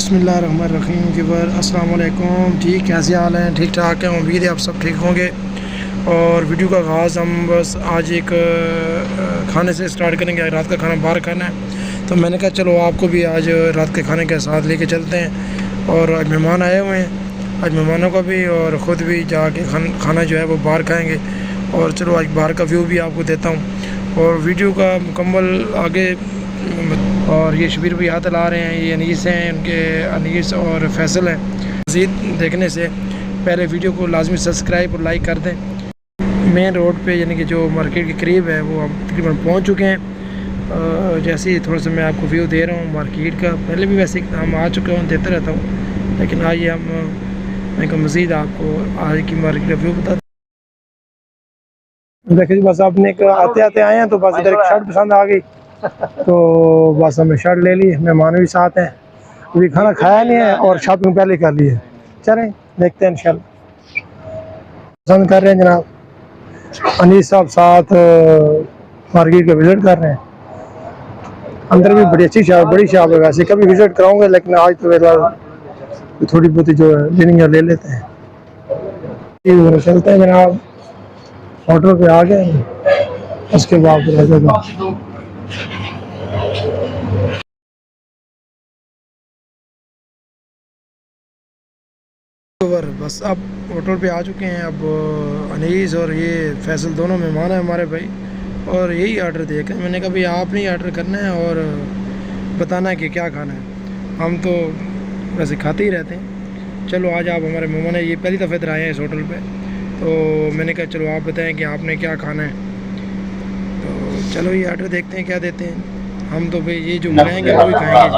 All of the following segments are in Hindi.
बिस्मिल्लाहिर्रहमानिर्रहीम वीवर अस्सलाम वालेकुम। जी कैसे हाल हैं? ठीक ठाक हैं, उम्मीद है आप सब ठीक होंगे। और वीडियो का आगाज़ हम बस आज एक खाने से स्टार्ट करेंगे। रात का खाना बाहर खाना है, तो मैंने कहा चलो आपको भी आज रात के खाने के साथ लेके चलते हैं। और आज मेहमान आए हुए हैं, आज मेहमानों का भी और ख़ुद भी जाके खाना जो है वो बाहर खाएँगे। और चलो आज बाहर का व्यू भी आपको देता हूँ और वीडियो का मुकम्मल आगे। और ये शबीर भी हाथ ला रहे हैं, ये अनीस हैं, उनके अनीस और फैसल हैं। मज़ीद देखने से पहले वीडियो को लाजमी सब्सक्राइब और लाइक कर दें। मेन रोड पे यानी कि जो मार्केट के करीब है वो हम तकरीबन पहुंच चुके हैं। जैसे ही थोड़ा सा मैं आपको व्यू दे रहा हूँ मार्केट का, पहले भी वैसे हम आ चुके हैं, देता रहता हूँ, लेकिन आइए मैं मज़ीद आपको आज की मार्केट का व्यू बता। देखिए बस आपने आते आते आए हैं तो बस इधर एक शर्ट पसंद आ गई, तो बस हमें शर्ट ले ली। मेहमान भी साथ हैं, अभी खाना खाया नहीं है और शॉपिंग पहले कर ली है। चलें देखते हैं इंशाल्लाह। पसंद कर रहे हैं जनाब, अनीस साहब साथ मार्केट का विज़िट कर रहे हैं। अंदर भी बड़ी अच्छी शॉप, बड़ी शॉप है। वैसे कभी विज़िट कराऊंगे, लेकिन आज तो फिलहाल थोड़ी बहुत जो है लेनिंग ले लेते हैं। चलते हैं जनाब, होटल पे आ गए, उसके बाद रह जाएगा। बस अब होटल पे आ चुके हैं। अब अनीस और ये फैसल दोनों मेहमान हैं हमारे भाई, और यही आर्डर दिया कि मैंने कहा भाई आपने ही आर्डर करना है और बताना है कि क्या खाना है। हम तो वैसे खाते ही रहते हैं। चलो आज आप हमारे मेहमान हैं, ये पहली दफ़ा इधर आए हैं इस होटल पे, तो मैंने कहा चलो आप बताएं कि आपने क्या खाना है। तो चलो ये आर्डर देखते हैं क्या देते हैं। हम तो भाई ये जो खाएँगे वो ही खाएँगे।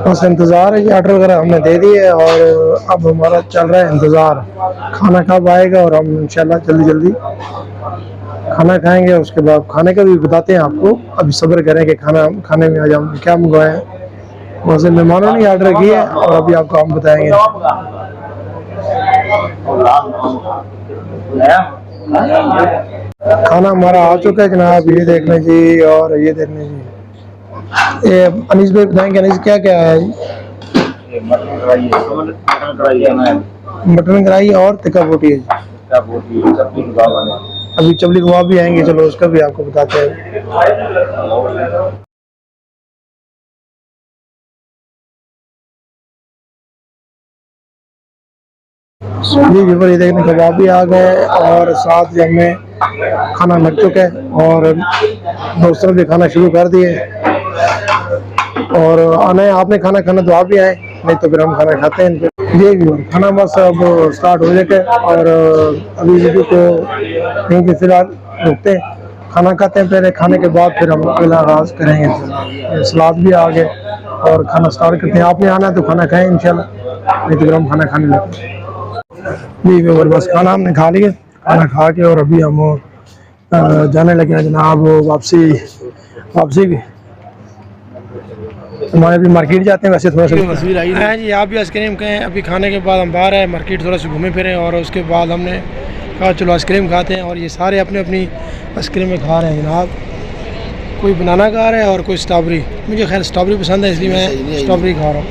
बस इंतज़ार है, ये ऑर्डर वगैरह हमने दे दिए और अब हमारा चल रहा है इंतज़ार खाना कब आएगा। और हम इंशाल्लाह जल्दी जल्दी खाना खाएंगे। उसके बाद खाने का भी बताते हैं आपको। अभी सब्र करें कि खाने में आज हम क्या मंगवाए हैं। वैसे मेहमानों ने ऑर्डर किया है और अभी आपको हम बताएंगे। खाना हमारा आ चुका है जनाब, ये देखने जी और ये देखने जी। ये अनीस भाई बताएंगे अनीस क्या क्या है? मटन कढ़ाई और टिक्का बोटी है। अभी चपली कबाब भी आएंगे, चलो उसका भी आपको बताते हैं। जी व्यूअर ये देखने कबाब भी आ गए और साथ ही हमें खाना लग चुका है और दोस्तों ने भी खाना शुरू कर दिए। और आना है आपने खाना खाना तो आप भी आए, नहीं तो फिर हम खाना खाते हैं। जी व्यूअर खाना बस अब स्टार्ट हो जाए और अभी वीडियो को कहीं के फिलहाल रुकते हैं, खाना खाते हैं। पहले खाने के बाद फिर हम अगला आगाज़ करेंगे। सलाद भी आ गए और खाना स्टार्ट करते हैं। आपने आना है तो खाना खाएं इंशाल्लाह, नहीं तो फिर हम खाना खाने लगते हैं। जी व्यूअर बस खाना हमने खा लिया, खाना खा के और अभी हम जाने लगे हैं जनाब वापसी भी। हमारे अभी मार्केट जाते हैं, वैसे थोड़ा सा तस्वीर आई है जी। आप भी आइसक्रीम कहें, अभी खाने के बाद हम बाहर आए मार्केट, थोड़ा सा घूमे फिरे और उसके बाद हमने कहा चलो आइसक्रीम खाते हैं। और ये सारे अपनी अपनी आइसक्रीमें खा रहे हैं जनाब। कोई बनाना खा रहा है और कोई स्ट्रॉबेरी। मुझे खैर स्ट्रॉबेरी पसंद है, इसलिए मैं स्ट्रॉबेरी खा रहा हूँ।